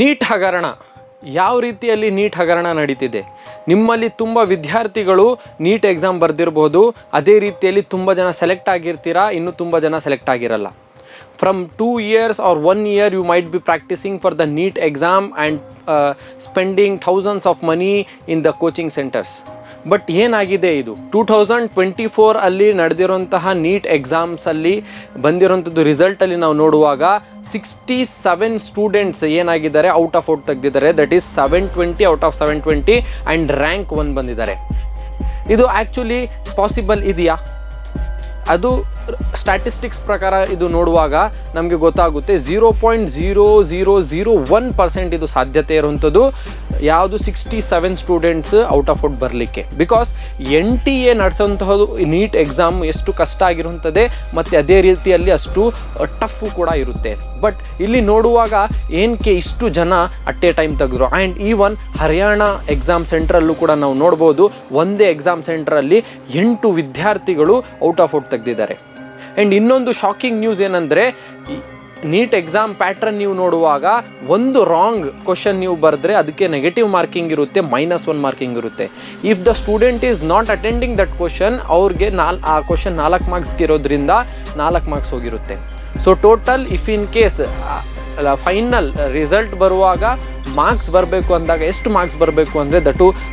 Neat ಹಗರಣ ಯಾವ ರೀತಿಯಲ್ಲಿ ನೀಟ್ ಹಗರಣ ನಡೀತಿದೆ? ನಿಮ್ಮಲ್ಲಿ ತುಂಬ ವಿದ್ಯಾರ್ಥಿಗಳು ನೀಟ್ ಎಕ್ಸಾಮ್ ಬರೆದಿರ್ಬೋದು, ಅದೇ ರೀತಿಯಲ್ಲಿ ತುಂಬ ಜನ ಸೆಲೆಕ್ಟ್ ಆಗಿರ್ತೀರಾ, ಇನ್ನೂ ತುಂಬ ಜನ ಸೆಲೆಕ್ಟ್ ಆಗಿರಲ್ಲ. From 2 years or 1 year you might be practicing for the NEET exam and spending thousands of money in the coaching centers. But ಏನಾಗಿದೆ ಇದು 2024 ಅಲ್ಲಿ ನಡೆದಿರೋಂತಹ ನೀಟ್ ಎಕ್ಸಾಮ್ಸಲ್ಲಿ ಬಂದಿರೋಂಥದ್ದು ರಿಸಲ್ಟಲ್ಲಿ ನಾವು ನೋಡುವಾಗ 67 ಸ್ಟೂಡೆಂಟ್ಸ್ ಏನಾಗಿದ್ದಾರೆ ಔಟ್ ಆಫ್ ಔಟ್ ತೆಗೆದಿದ್ದಾರೆ. That is 720 out of 720 and rank 1 ಬಂದಿದ್ದಾರೆ. ಇದು actually possible ಇದೆಯಾ? ಅದು ಸ್ಟ್ಯಾಟಿಸ್ಟಿಕ್ಸ್ ಪ್ರಕಾರ ಇದು ನೋಡುವಾಗ ನಮಗೆ ಗೊತ್ತಾಗುತ್ತೆ 0.0001% ಇದು ಸಾಧ್ಯತೆ ಇರುವಂಥದ್ದು ಯಾವುದು 67 ಸ್ಟೂಡೆಂಟ್ಸ್ ಔಟ್ ಆಫ್ ಔಟ್ ಬರಲಿಕ್ಕೆ. ಬಿಕಾಸ್ NTA ನಡೆಸೋಂತಹದ್ದು ನೀಟ್ ಎಕ್ಸಾಮ್ ಎಷ್ಟು ಕಷ್ಟ ಆಗಿರುವಂಥದ್ದೇ ಮತ್ತು ಅದೇ ರೀತಿಯಲ್ಲಿ ಅಷ್ಟು ಟಫು ಕೂಡ ಇರುತ್ತೆ. ಬಟ್ ಇಲ್ಲಿ ನೋಡುವಾಗ ಏನಕ್ಕೆ ಇಷ್ಟು ಜನ ಅಟ್ ಎ ಟೈಮ್ ತೆಗೆದ್ರು. ಆ್ಯಂಡ್ ಈವನ್ ಹರಿಯಾಣ ಎಕ್ಸಾಮ್ ಸೆಂಟ್ರಲ್ಲೂ ಕೂಡ ನಾವು ನೋಡ್ಬೋದು, ಒಂದೇ ಎಕ್ಸಾಮ್ ಸೆಂಟ್ರಲ್ಲಿ 8 ವಿದ್ಯಾರ್ಥಿಗಳು ಔಟ್ ಆಫ್ ಔಟ್ ತೆಗೆದಿದ್ದಾರೆ. ಆ್ಯಂಡ್ ಇನ್ನೊಂದು ಶಾಕಿಂಗ್ ನ್ಯೂಸ್ ಏನಂದರೆ, ನೀಟ್ ಎಕ್ಸಾಮ್ ಪ್ಯಾಟ್ರನ್ ನೀವು ನೋಡುವಾಗ ಒಂದು ರಾಂಗ್ ಕ್ವಶನ್ ನೀವು ಬರೆದ್ರೆ ಅದಕ್ಕೆ ನೆಗೆಟಿವ್ ಮಾರ್ಕಿಂಗ್ ಇರುತ್ತೆ, -1 ಮಾರ್ಕಿಂಗ್ ಇರುತ್ತೆ. If the student is not attending that question, ಅವ್ರಿಗೆ ಆ ಕ್ವಶನ್ 4 ಮಾರ್ಕ್ಸ್ಗೆ ಇರೋದ್ರಿಂದ 4 ಮಾರ್ಕ್ಸ್ ಹೋಗಿರುತ್ತೆ. So total if in case final result ಬರುವಾಗ ಮಾರ್ಕ್ಸ್ ಬರಬೇಕು ಅಂದಾಗ ಎಷ್ಟು ಮಾರ್ಕ್ಸ್ ಬರಬೇಕು ಅಂದರೆ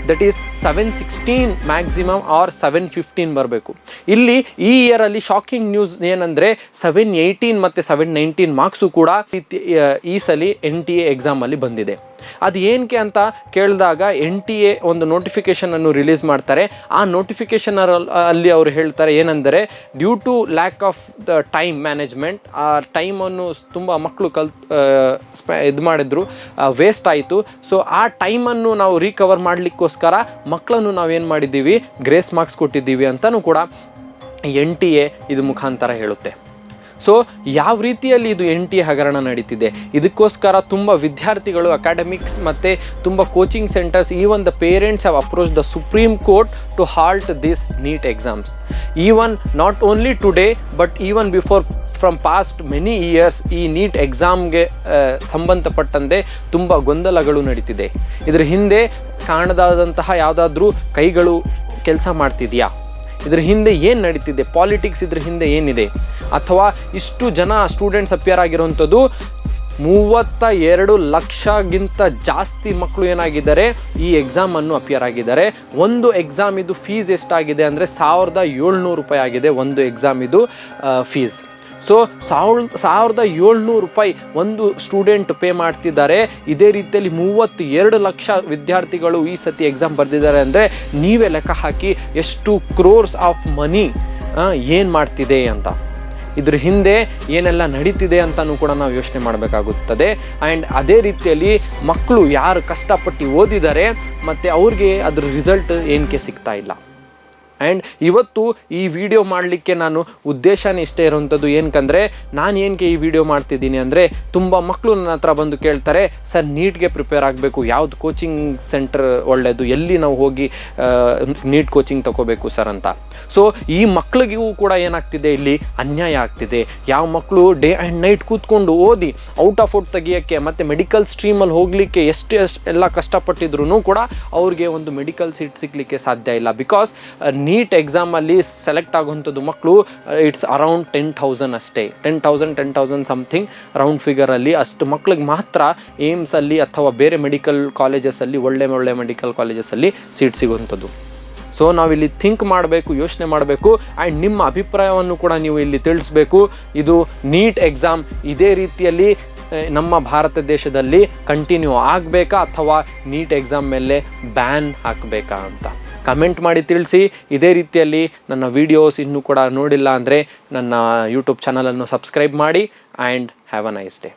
ದಟ್ ಈಸ್ 716 ಮ್ಯಾಕ್ಸಿಮಮ್ ಆರ್ 715 ಬರಬೇಕು. ಇಲ್ಲಿ ಈ ಇಯರಲ್ಲಿ ಶಾಕಿಂಗ್ ನ್ಯೂಸ್ ಏನಂದರೆ 718 ಮತ್ತು 719 ಮಾರ್ಕ್ಸು ಕೂಡ ಈ ಸಲ NTA ಎಕ್ಸಾಮಲ್ಲಿ ಬಂದಿದೆ. ಅದು ಏನಕ್ಕೆ ಅಂತ ಕೇಳಿದಾಗ NTA ಒಂದು ನೋಟಿಫಿಕೇಷನನ್ನು ರಿಲೀಸ್ ಮಾಡ್ತಾರೆ. ಆ ನೋಟಿಫಿಕೇಷನ್ ಅಲ್ಲಿ ಅವರು ಹೇಳ್ತಾರೆ ಏನಂದರೆ, due to lack of the time management, ಆ ಟೈಮನ್ನು ತುಂಬ ಮಕ್ಕಳು ಇದು ಮಾಡಿದ್ರು, ವೇಸ್ಟ್ ಆಯಿತು. ಸೊ ಆ ಟೈಮನ್ನು ನಾವು ರಿಕವರ್ ಮಾಡಲಿಕ್ಕೋಸ್ಕರ ಮಕ್ಕಳನ್ನು ನಾವೇನು ಮಾಡಿದ್ದೀವಿ, ಗ್ರೇಸ್ ಮಾರ್ಕ್ಸ್ ಕೊಟ್ಟಿದ್ದೀವಿ ಅಂತಲೂ ಕೂಡ NTA ಇದು ಮುಖಾಂತರ ಹೇಳುತ್ತೆ. ಸೊ ಯಾವ ರೀತಿಯಲ್ಲಿ ಇದು NTA ಹಗರಣ ನಡೀತಿದೆ, ಇದಕ್ಕೋಸ್ಕರ ತುಂಬ ವಿದ್ಯಾರ್ಥಿಗಳು, ಅಕಾಡೆಮಿಕ್ಸ್ ಮತ್ತು ತುಂಬ coaching centres, even the parents have approach the Supreme Court to halt this NEET exams. Even not only today but even before from past many years ಈ ನೀಟ್ ಎಕ್ಸಾಮ್ಗೆ ಸಂಬಂಧಪಟ್ಟಂತೆ ತುಂಬ ಗೊಂದಲಗಳು ನಡೀತಿದೆ. ಇದರ ಹಿಂದೆ ಕಾಣದಾದಂತಹ ಯಾವುದಾದ್ರೂ ಕೈಗಳು ಕೆಲಸ ಮಾಡ್ತಿದೆಯಾ? ಇದರ ಹಿಂದೆ ಏನು ನಡೀತಿದೆ? ಪಾಲಿಟಿಕ್ಸ್ ಇದ್ರ ಹಿಂದೆ ಏನಿದೆ? ಅಥವಾ ಇಷ್ಟು ಜನ ಸ್ಟೂಡೆಂಟ್ಸ್ ಅಪಿಯರ್ ಆಗಿರುವಂಥದ್ದು 32 ಲಕ್ಷಗಿಂತ ಜಾಸ್ತಿ ಮಕ್ಕಳು ಏನಾಗಿದ್ದಾರೆ ಈ ಎಕ್ಸಾಮನ್ನು ಅಪಿಯರ್ ಆಗಿದ್ದಾರೆ. ಒಂದು ಎಕ್ಸಾಮ್ ಇದು ಫೀಸ್ ಎಷ್ಟಾಗಿದೆ ಅಂದರೆ 1700 ರೂಪಾಯಿ ಆಗಿದೆ ಒಂದು ಎಕ್ಸಾಮ್ ಇದು ಫೀಸ್. ಸೊ 1700 ರೂಪಾಯಿ ಒಂದು ಸ್ಟೂಡೆಂಟ್ ಪೇ ಮಾಡ್ತಿದ್ದಾರೆ. ಇದೇ ರೀತಿಯಲ್ಲಿ 32 ಲಕ್ಷ ವಿದ್ಯಾರ್ಥಿಗಳು ಈ ಸತಿ ಎಕ್ಸಾಮ್ ಬರೆದಿದ್ದಾರೆ ಅಂದರೆ ನೀವೇ ಲೆಕ್ಕ ಹಾಕಿ ಎಷ್ಟು ಕ್ರೋರ್ಸ್ ಆಫ್ ಮನಿ ಏನು ಮಾಡ್ತಿದೆ ಅಂತ. ಇದ್ರ ಹಿಂದೆ ಏನೆಲ್ಲ ನಡೀತಿದೆ ಅಂತಲೂ ಕೂಡ ನಾವು ಯೋಚನೆ ಮಾಡಬೇಕಾಗುತ್ತದೆ. ಆ್ಯಂಡ್ ಅದೇ ರೀತಿಯಲ್ಲಿ ಮಕ್ಕಳು ಯಾರು ಕಷ್ಟಪಟ್ಟು ಓದಿದ್ದಾರೆ ಮತ್ತು ಅವ್ರಿಗೆ ಅದ್ರ ರಿಸಲ್ಟ್ ಏನಕ್ಕೆ ಸಿಗ್ತಾ ಇಲ್ಲ. ಆ್ಯಂಡ್ ಇವತ್ತು ಈ ವಿಡಿಯೋ ಮಾಡಲಿಕ್ಕೆ ನಾನು ಉದ್ದೇಶನೇ ಇಷ್ಟೇ ಇರೋವಂಥದ್ದು. ಏನಕ್ಕಂದರೆ ನಾನು ಏನಕ್ಕೆ ಈ ವಿಡಿಯೋ ಮಾಡ್ತಿದ್ದೀನಿ ಅಂದರೆ, ತುಂಬ ಮಕ್ಕಳು ನನ್ನ ಹತ್ರ ಬಂದು ಕೇಳ್ತಾರೆ, ಸರ್ ನೀಟ್ಗೆ ಪ್ರಿಪೇರ್ ಆಗಬೇಕು, ಯಾವುದು ಕೋಚಿಂಗ್ ಸೆಂಟರ್ ಒಳ್ಳೆಯದು, ಎಲ್ಲಿ ನಾವು ಹೋಗಿ ನೀಟ್ ಕೋಚಿಂಗ್ ತೊಗೋಬೇಕು ಸರ್ ಅಂತ. ಸೊ ಈ ಮಕ್ಕಳಿಗೂ ಕೂಡ ಏನಾಗ್ತಿದೆ, ಇಲ್ಲಿ ಅನ್ಯಾಯ ಆಗ್ತಿದೆ. ಯಾವ ಮಕ್ಕಳು ಡೇ ಆ್ಯಂಡ್ ನೈಟ್ ಕೂತ್ಕೊಂಡು ಓದಿ ಔಟ್ ಆಫ್ ಔಟ್ ತೆಗಿಯೋಕ್ಕೆ ಮತ್ತು ಮೆಡಿಕಲ್ ಸ್ಟ್ರೀಮಲ್ಲಿ ಹೋಗಲಿಕ್ಕೆ ಎಷ್ಟು ಎಲ್ಲ ಕಷ್ಟಪಟ್ಟಿದ್ರು ಕೂಡ ಅವ್ರಿಗೆ ಒಂದು ಮೆಡಿಕಲ್ ಸೀಟ್ ಸಿಗಲಿಕ್ಕೆ ಸಾಧ್ಯ ಇಲ್ಲ. ಬಿಕಾಸ್ ನೀಟ್ ಎಕ್ಸಾಮಲ್ಲಿ ಸೆಲೆಕ್ಟ್ ಆಗುವಂಥದ್ದು ಮಕ್ಕಳು ಇಟ್ಸ್ ಅರೌಂಡ್ 10,000 ಅಷ್ಟೇ, 10,000 ಸಮಥಿಂಗ್ ರೌಂಡ್ ಫಿಗರಲ್ಲಿ ಅಷ್ಟು ಮಕ್ಕಳಿಗೆ ಮಾತ್ರ ಏಮ್ಸಲ್ಲಿ ಅಥವಾ ಬೇರೆ ಮೆಡಿಕಲ್ ಕಾಲೇಜಸಲ್ಲಿ ಒಳ್ಳೆ ಮೆಡಿಕಲ್ ಕಾಲೇಜಸಲ್ಲಿ ಸೀಟ್ ಸಿಗುವಂಥದ್ದು. ಸೊ ನಾವಿಲ್ಲಿ ಥಿಂಕ್ ಮಾಡಬೇಕು, ಯೋಚನೆ ಮಾಡಬೇಕು. ಆ್ಯಂಡ್ ನಿಮ್ಮ ಅಭಿಪ್ರಾಯವನ್ನು ಕೂಡ ನೀವು ಇಲ್ಲಿ ತಿಳಿಸ್ಬೇಕು. ಇದು ನೀಟ್ ಎಕ್ಸಾಮ್ ಇದೇ ರೀತಿಯಲ್ಲಿ ನಮ್ಮ ಭಾರತ ದೇಶದಲ್ಲಿ ಕಂಟಿನ್ಯೂ ಆಗಬೇಕಾ ಅಥವಾ ನೀಟ್ ಎಕ್ಸಾಮ್ ಮೇಲೆ ಬ್ಯಾನ್ ಹಾಕಬೇಕಾ ಅಂತ ಕಮೆಂಟ್ ಮಾಡಿ ತಿಳಿಸಿ. ಇದೇ ರೀತಿಯಲ್ಲಿ ನನ್ನ ವೀಡಿಯೋಸ್ ಇನ್ನೂ ಕೂಡ ನೋಡಿಲ್ಲ ಅಂದರೆ ನನ್ನ ಯೂಟ್ಯೂಬ್ ಚಾನಲನ್ನು ಸಬ್ಸ್ಕ್ರೈಬ್ ಮಾಡಿ. And have a nice day.